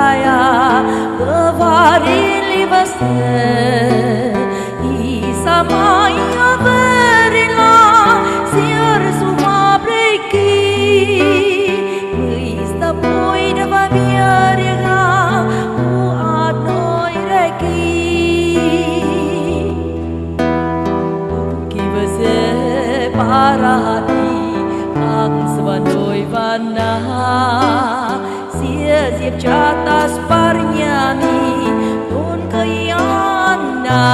Maya Gavari livaste Isa Maya verila Siar suma breiki Mista poi de va biarega U adnoi reki Kivase parati Ang svanoi vana Sia siap catas parnyami Tun kayana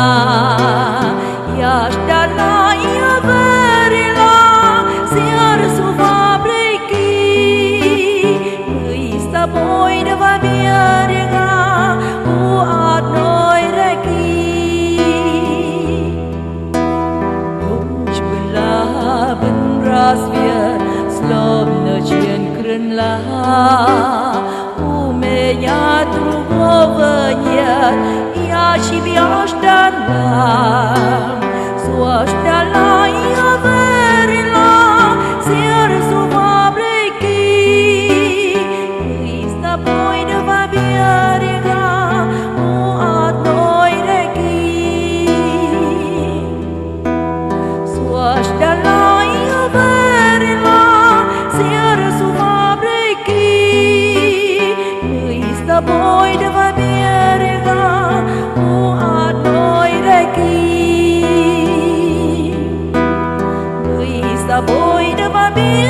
Yash dana ia verila Siar suva breiki Mista boy de va biarega U adnoi reki Hùng chula ben rasvia Slom na chien kren la Umeya trugovanya Ya shibiash dalam Suash dalai ya verila Siar suva breiki Krista boy de va biarega U adnoi reki Suash dalai ya verila Siar suva breiki Krista boy de va biarega U adnoi reki Krista boy de va biarega